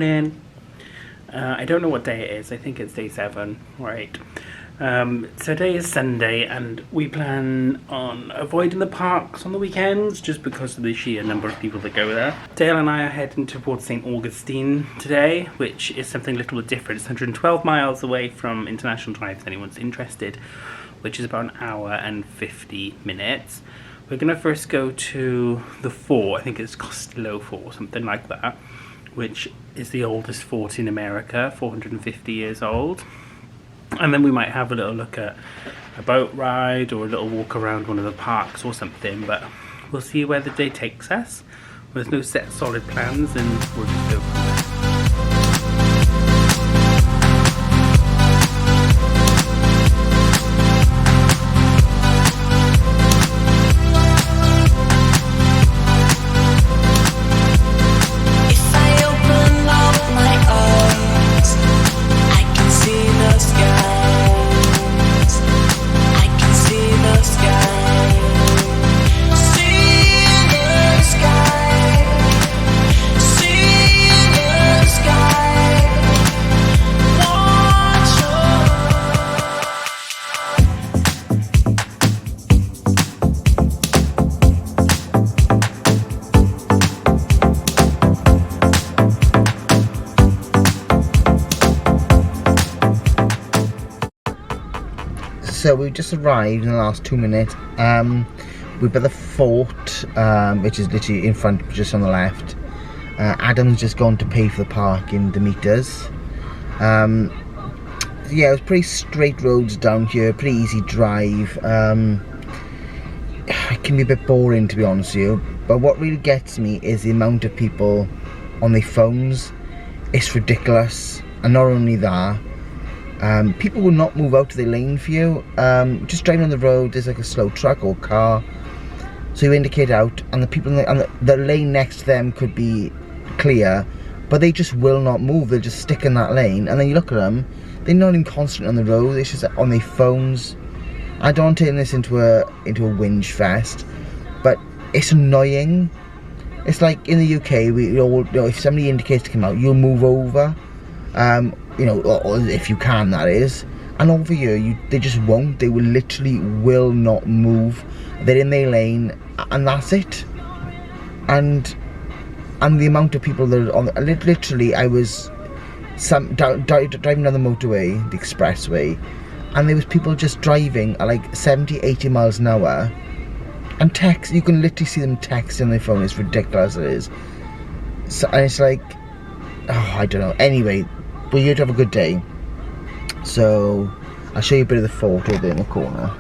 morning. I don't know what day it is. I think it's day 7, right? Today is Sunday and we plan on avoiding the parks on the weekends just because of the sheer number of people that go there. Dale and I are heading towards St Augustine today, which is something a little bit different. It's 112 miles away from International Drive if anyone's interested, which is about an hour and 50 minutes. We're going to first go to the fort, I think it's Castillo fort or something like that, which is the oldest fort in America, 450 years old. And then we might have a little look at a boat ride or a little walk around one of the parks or something, but we'll see where the day takes us. There's no set solid plans and we'll just go from there. So we've just arrived in the last 2 minutes. We're by the fort, which is literally in front, just on the left. Adam's just gone to pay for the parking, the meters. Yeah, it was pretty straight roads down here, pretty easy drive. It can be a bit boring, to be honest with you, but what really gets me is the amount of people on their phones. It's ridiculous. And not only that, people will not move out of their lane for you. Just driving on the road, there's like a slow truck or car, so you indicate out, and the people in the lane next to them could be clear, but they just will not move. They'll just stick in that lane, and then you look at them, they're not even constantly on the road, it's just on their phones. I don't turn this into a whinge fest, but it's annoying. It's like in the UK, we all, you know, if somebody indicates to come out, you'll move over. You know, or if you can, that is. And over here, they just won't. They will literally will not move. They're in their lane, and that's it. And the amount of people that are on, literally, I was driving down the motorway, the expressway, and there was people just driving at like 70, 80 miles an hour, and text. You can literally see them texting on their phone. It's ridiculous. It is. So, and it's like, oh, I don't know. Anyway. We're here to have a good day, so I'll show you a bit of the fort over there in the corner.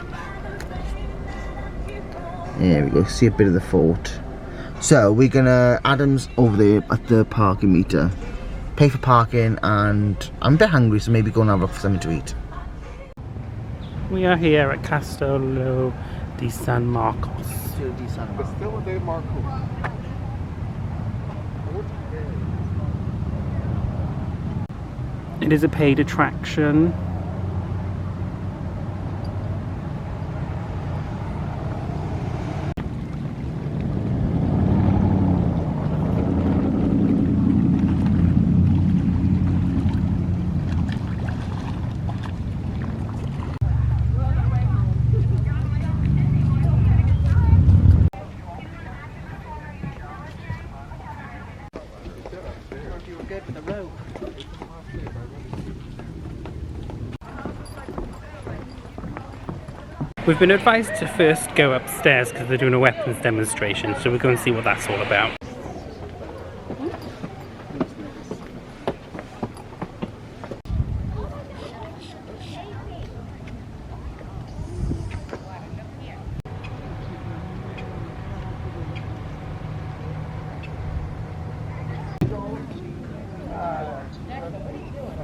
There we go, see a bit of the fort. So we're gonna, Adam's over there at the parking meter, pay for parking, and I'm a bit hungry, so maybe go and have a look for something to eat. We are here at Castillo di San Marcos. Castillo de Marcos. It is a paid attraction. We've been advised to first go upstairs because they're doing a weapons demonstration, so we're going to see what that's all about.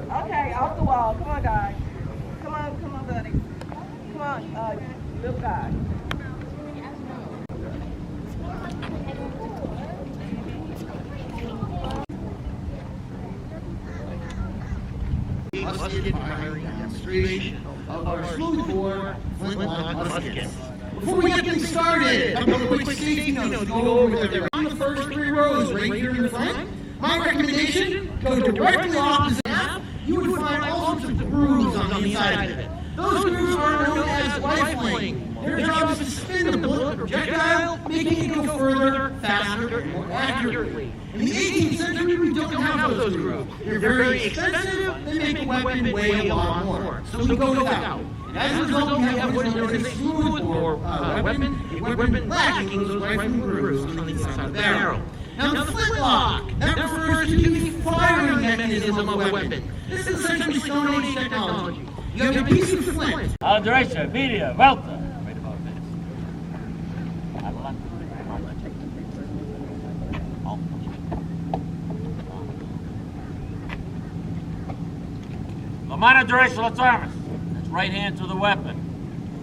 Okay, off the wall. Come on, guys. Come on, buddy. Come on, little guy. Husky admiring demonstration of our smoothbore flintlock muskets. Before we get things started, a couple of quick safety notes to go over there. On the first 3 rows right here in the front, My recommendation, go directly off the map. You would find all sorts of grooves on the inside of it. Those grooves are known as lifelink. Their job is to spin the bullet projectile, making it go further, faster, and more accurately. In the 18th century, we don't have those grooves. They're very expensive, they make a weapon weigh a lot more. So we go without. And as a result, we have what is known as a smooth bore weapon, a weapon lacking those rifling grooves on the inside of the barrel. Now, the flintlock, that refers to the firing mechanism of a weapon. This is essentially Stone Age technology. You have a piece of flint. Derecha, media, Welta. La mano derecha, las armas. That's right hand to the weapon.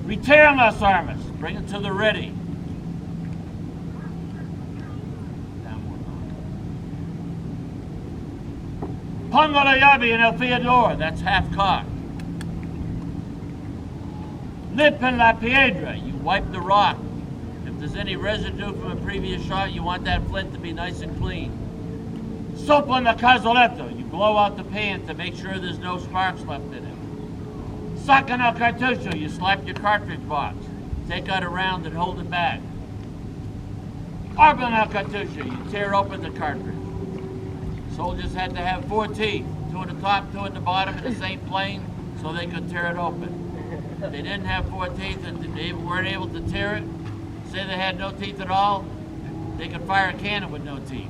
Return las armas. Bring it to the ready. Pongo la llave en el fiador. That's half cocked. Nip en la piedra. You wipe the rock. If there's any residue from a previous shot, you want that flint to be nice and clean. Sopla en la cazoleto. You blow out the pan to make sure there's no sparks left in it. Saca en el cartucho. You slap your cartridge box. Take out a round and hold it back. Arba en el cartucho. You tear open the cartridge. Soldiers had to have 4 teeth, 2 at the top, 2 at the bottom in the same plane, so they could tear it open. If they didn't have 4 teeth and they weren't able to tear it, say they had no teeth at all, they could fire a cannon with no teeth.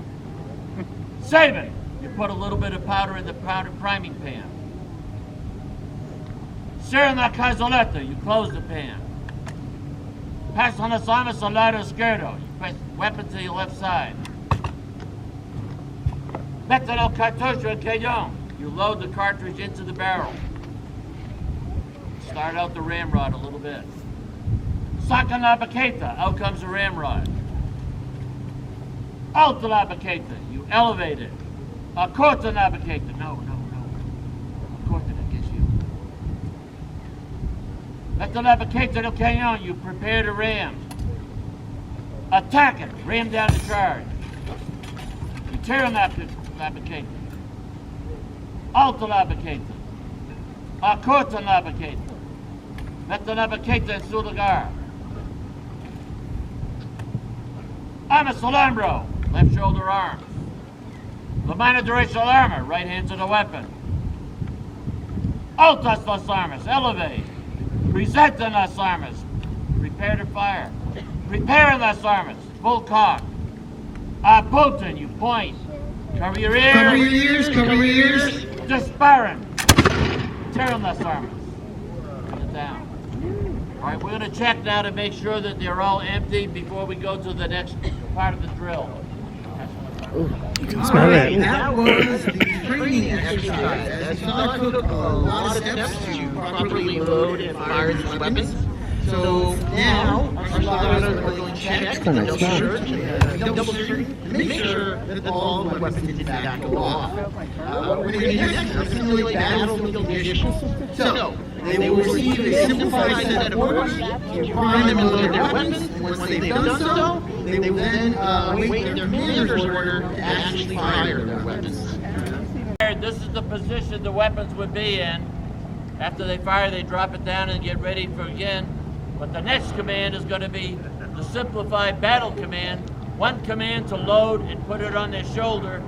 Saving, you put a little bit of powder in the powder priming pan. Cierra la cazoleta, you close the pan. Pass on las armas al lado izquierdo, you press weapon to your left side. Mete el cartucho en cañón. You load the cartridge into the barrel. Start out the ramrod a little bit. Saca la baqueta. Out comes the ramrod. Alta la baqueta. You elevate it. Corta la baqueta. No. Corta, that gets you. Mete la baqueta del cañón. You prepare to ram. Attack it. Ram down the charge. You tear la baqueta. Alta la baqueta. Corta la baqueta. Mete la baqueta en su lugar. Armas al hombro. Left shoulder arms. La mano derecha al arma. Right hand to the weapon. Altas las armas. Elevate. Presenta las armas. Prepare to fire. Prepare las armas. Full cock. Apunten. You point. Cover your ears. Cover your ears, cover your ears. Disparing. Tear las armas. Bring it down. All right, we're going to check now to make sure that they're all empty before we go to the next part of the drill. You can smell it. That was the training exercise. As you saw, it took a lot of steps to properly load and fire these weapons. So now, our soldiers are going to check the double shooting to make sure that all the weapons in fact go off. What we're going to do next is simulate battlefield conditions. So, they will receive a simplified set of orders to prime them and load their weapons, and once they've done so, they will then await their commander's order to actually fire their weapons. This is the position the weapons would be in. After they fire, they drop it down and get ready for again. But the next command is going to be the simplified battle command. One command to load and put it on their shoulder,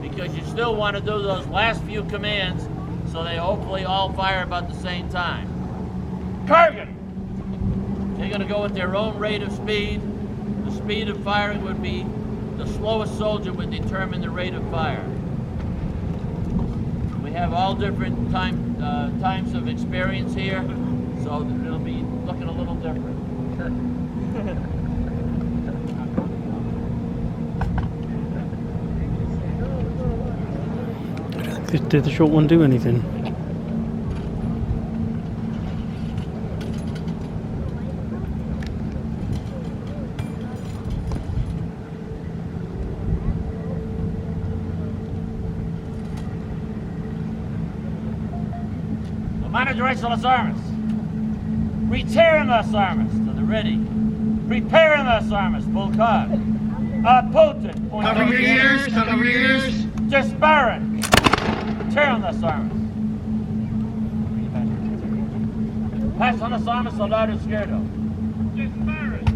because you still want to do those last few commands so they hopefully all fire about the same time. Kargan! They're going to go at their own rate of speed. The speed of firing would be the slowest soldier would determine the rate of fire. We have all different times of experience here, so it'll be looking a little different. Did the short one do anything? La mano derecha las armas. Retiring las armas to the ready. Preparing las armas, full cock. Apunten. Cover your ears, cover your ears. Disparate! Tear on the sarmus. Pass on the sarmus, soldado izquierdo. Disparate!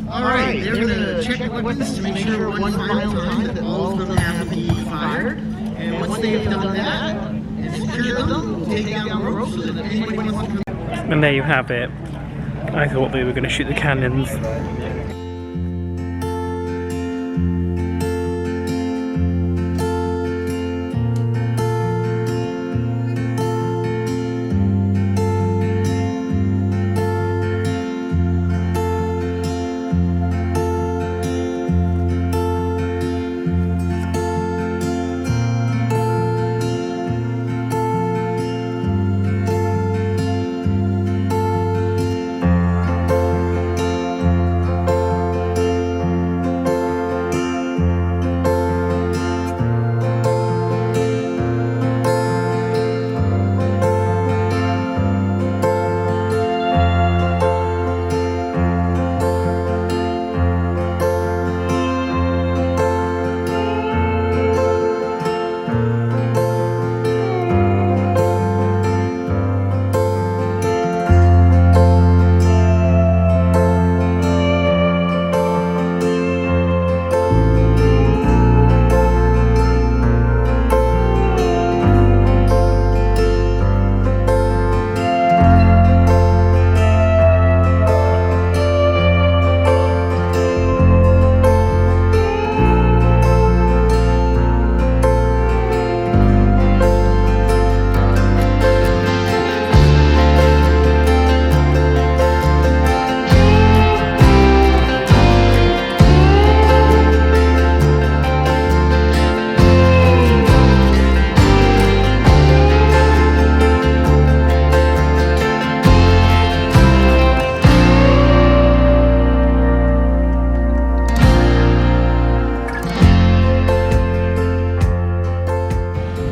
Alright, they're going to check the weapons to make sure one final time that all of them have to be fired. And once they have done that and secured them, we'll take down the ropes so that anybody wants to come. And there you have it. I thought they were going to shoot the cannons.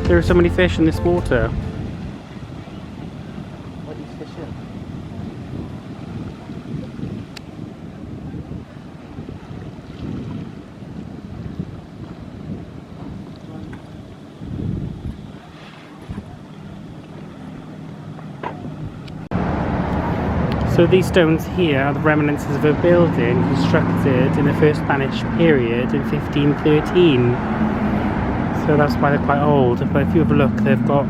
There are so many fish in this water. What is fishing? So these stones here are the remnants of a building constructed in the first Spanish period in 1513. So that's why they're quite old. But if you have a look, they've got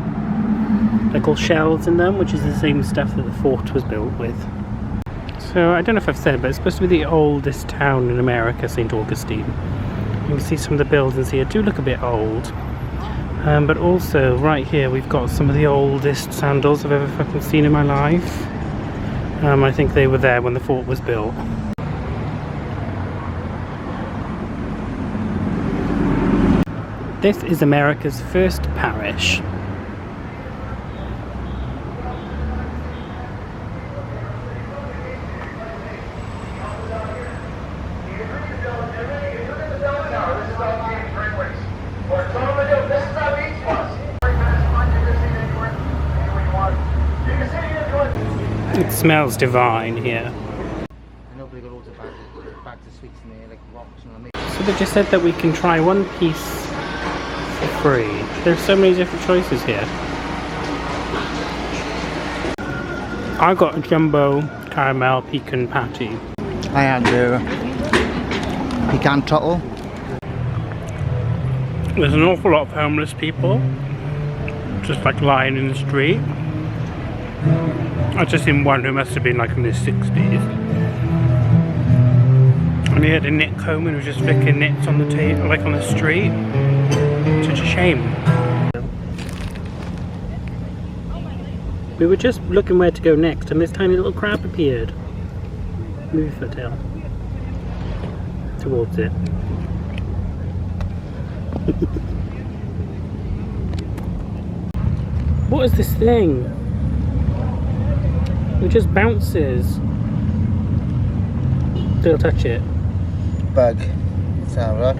like all shells in them, which is the same stuff that the fort was built with. So I don't know if I've said it, but it's supposed to be the oldest town in America, St Augustine. You can see some of the buildings here do look a bit old. But also right here we've got some of the oldest sandals I've ever fucking seen in my life. I think they were there when the fort was built. This is America's first parish. It smells divine here. Nobody got loads of bags of sweets in there, like rocks and So they just said that we can try one piece for free. There's so many different choices here. I got a jumbo caramel pecan patty. I had pecan turtle. There's an awful lot of homeless people just like lying in the street. I just seen one who must have been like in his 60s. And he had a knit comb and he was just flicking knits on the table, like on the street. Such a shame. We were just looking where to go next and this tiny little crab appeared. Move your foot tail towards it. What is this thing? It just bounces. Don't touch it. Bug. Let's have a look.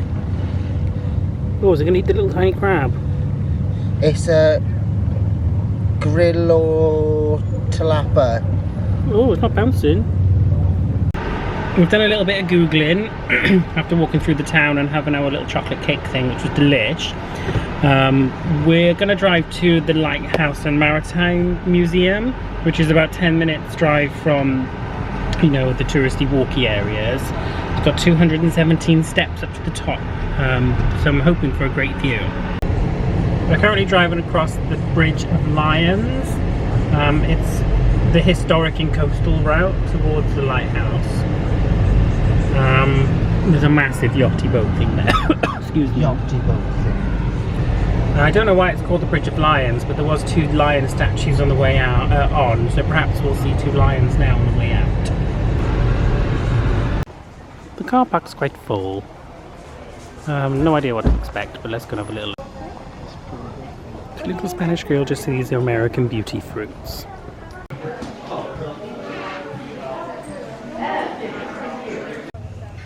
Oh, is it going to eat the little tiny crab? It's a grillo tilapia. Oh, it's not bouncing. We've done a little bit of Googling after walking through the town and having our little chocolate cake thing, which was delish. We're going to drive to the Lighthouse and Maritime Museum, which is about 10 minutes drive from, you know, the touristy walky areas. It's got 217 steps up to the top, so I'm hoping for a great view. We're currently driving across the Bridge of Lions. It's the historic and coastal route towards the lighthouse. There's a massive yachty boat thing there. Excuse me. Yachty boat thing. I don't know why it's called the Bridge of Lions, but there was 2 lion statues on the way out, so perhaps we'll see 2 lions now on the way out. The car park's quite full. No idea what to expect, but let's go and have a little look. The little Spanish girl just sees the American beauty fruits.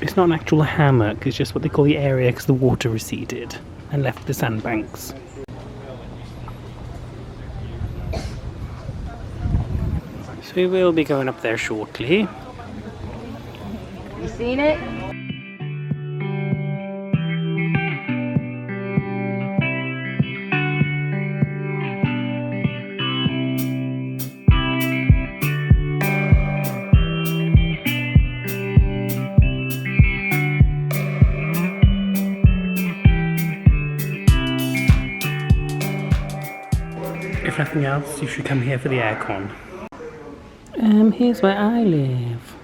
It's not an actual hammock, it's just what they call the area because the water receded and left the sandbanks. So we will be going up there shortly. You seen it? If nothing else, you should come here for the aircon. Here's where I live.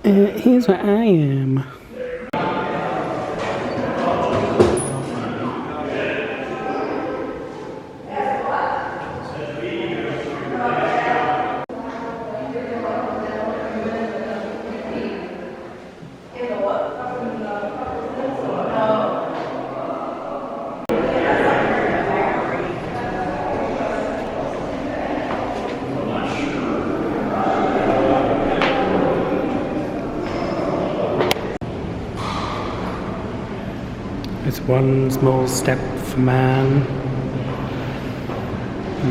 Here's where I am. It's one small step for man,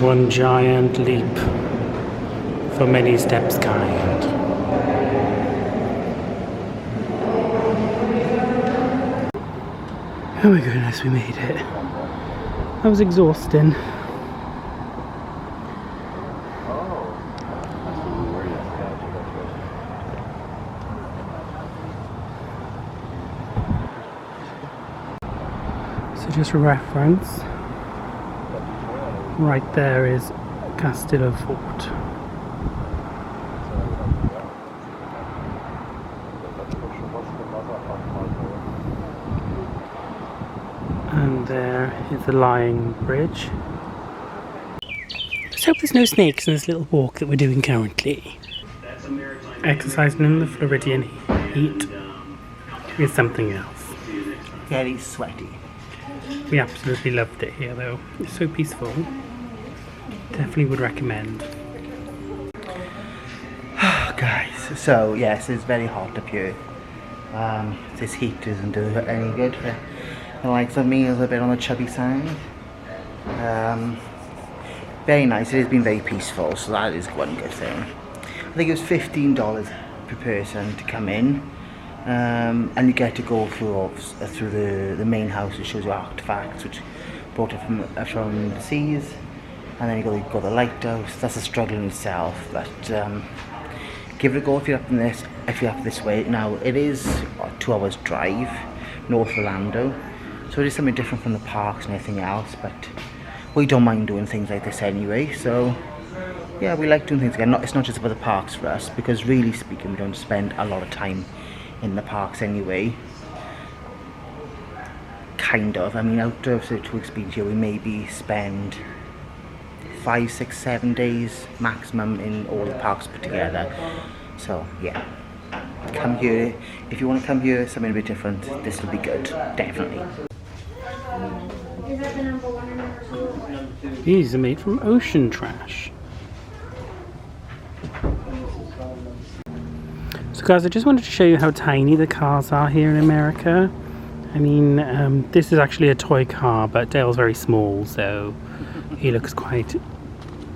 one giant leap for many steps kind. Oh my goodness, we made it. That was exhausting. Just for reference, right there is Castillo Forte. And there is the Lying Bridge. Let's hope there's no snakes in this little walk that we're doing currently. Exercising in the Floridian heat is something else. Very sweaty. We absolutely loved it here though. It's so peaceful. Definitely would recommend. Guys, so yes, it's very hot up here. This heat doesn't do any good for the likes of me, is a bit on the chubby side. Very nice, it has been very peaceful, so that is one good thing. I think it was $15 per person to come in. And you get to go through the main house, which shows you artifacts which brought it from the seas, and then you go to the lighthouse. That's a struggle in itself, but give it a go if you're up this way. Now it is a 2 hours drive north of Orlando, so it is something different from the parks and everything else, but we don't mind doing things like this anyway. So yeah, we like doing things again. It's not just about the parks for us, because really speaking, we don't spend a lot of time in the parks anyway. Kind of. I mean, out of the 2 weeks being here, we maybe spend 5, 6, 7 days maximum in all the parks put together. So yeah, come here if you want to come here. Something a bit different. This will be good, definitely. These are made from ocean trash. So guys, I just wanted to show you how tiny the cars are here in America. I mean, this is actually a toy car, but Dale's very small, so he looks quite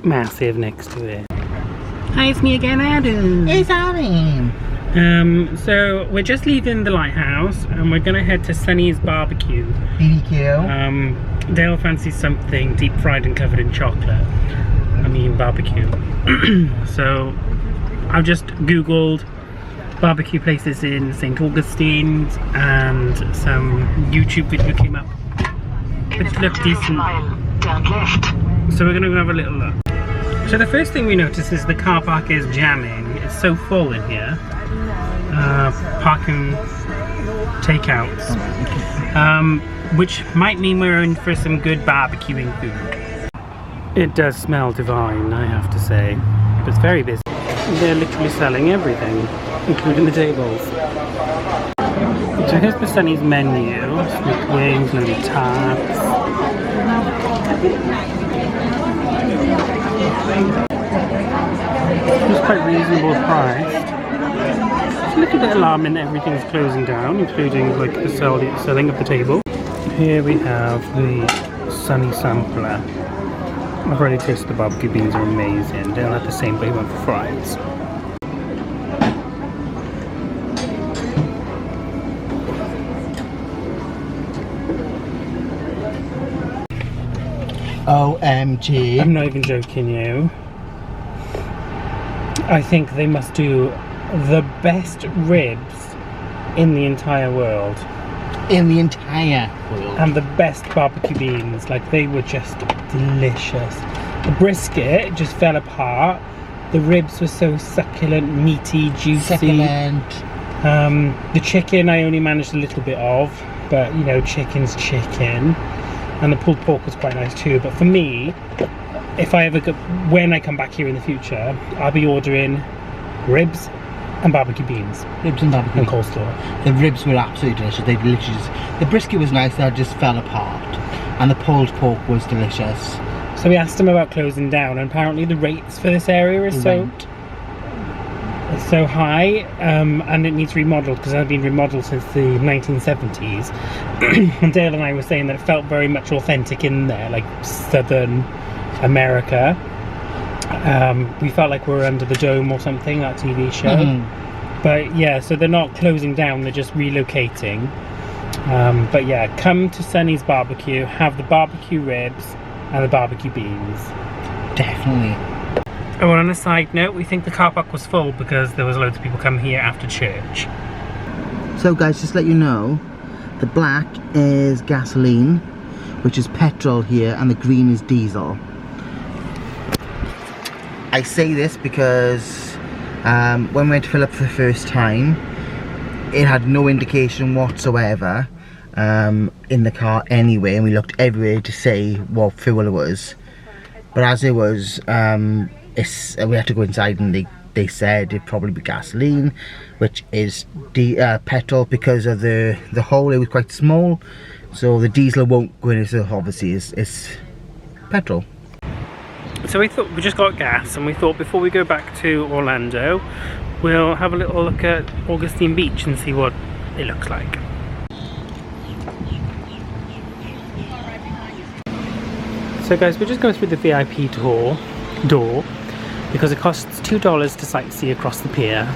massive next to it. Hi, it's me again, Adam. It's Adam. So we're just leaving the lighthouse and we're gonna head to Sonny's barbecue. BBQ. Dale fancies something deep fried and covered in chocolate. I mean barbecue. So I've just googled barbecue places in St Augustine and some YouTube video came up which looked decent. Turn left. So we're gonna have a little look. So the first thing we notice is the car park is jamming. It's so full in here. Parking takeouts. Which might mean we're in for some good barbecuing food. It does smell divine, I have to say. But it's very busy. They're literally selling everything, including the tables. So here's the Sonny's menu. Smoked wings, loaded tarts. It's quite reasonable priced. It's a little bit alarming that everything's closing down, including like the selling of the table. Here we have the Sonny sampler. I've already tasted the barbecue beans, are amazing. They'll have the same, but he went for fries. OMG. I'm not even joking you. I think they must do the best ribs in the entire world. In the entire world. And the best barbecue beans. Like, they were just delicious. The brisket just fell apart. The ribs were so succulent, meaty, juicy. Succulent. The chicken I only managed a little bit of, but you know, chicken's chicken. And the pulled pork was quite nice too. But for me, if I ever go, when I come back here in the future, I'll be ordering ribs and barbecue beans. Ribs and barbecue and coleslaw. The ribs were absolutely delicious. They literally just, the brisket was nice, that just fell apart. And the pulled pork was delicious. So we asked them about closing down, and apparently the rates for this area is so high, and it needs remodeled because it has been remodeled since the 1970s. And Dale and I were saying that it felt very much authentic in there, like Southern America. We felt like we were under the dome or something, that TV show. But yeah, so they're not closing down, they're just relocating. But yeah, come to Sonny's barbecue, have the barbecue ribs and the barbecue beans. Definitely. Oh, and on a side note, we think the car park was full because there was loads of people coming here after church. So guys, just to let you know, the black is gasoline, which is petrol here, and the green is diesel. I say this because when we went to fill up for the first time, it had no indication whatsoever in the car anyway, and we looked everywhere to say what fuel it was. But as it was, we had to go inside, and they said it'd probably be gasoline, which is petrol, because of the hole. It was quite small, so the diesel won't go in. So obviously it's petrol. So we thought, we just got gas, and we thought before we go back to Orlando, we'll have a little look at Augustine Beach and see what it looks like. So guys, we're just going through the VIP door because it costs $2 to sightsee across the pier.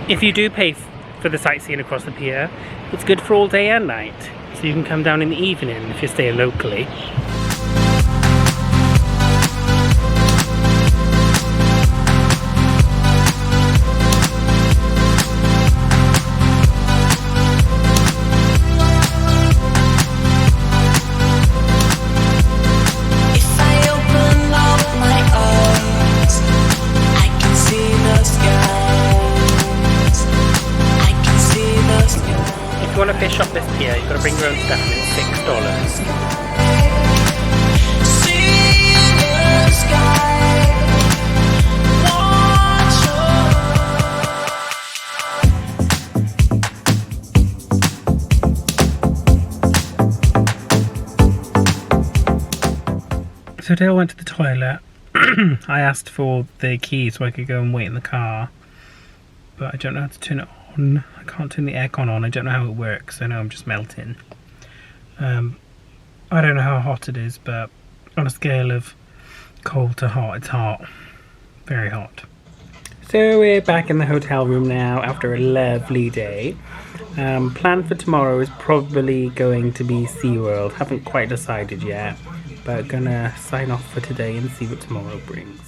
If you do pay for the sightseeing across the pier, it's good for all day and night, so you can come down in the evening if you're staying locally. If you want to fish off this pier, you've got to bring your own stuff, and it's $6. So Dale went to the toilet. I asked for the key so I could go and wait in the car, but I don't know how to turn it off. on. I can't turn the aircon on. I don't know how it works. I know I'm just melting. I don't know how hot it is, but on a scale of cold to hot, it's hot. Very hot. So we're back in the hotel room now after a lovely day. Plan for tomorrow is probably going to be SeaWorld. Haven't quite decided yet, but gonna sign off for today and see what tomorrow brings.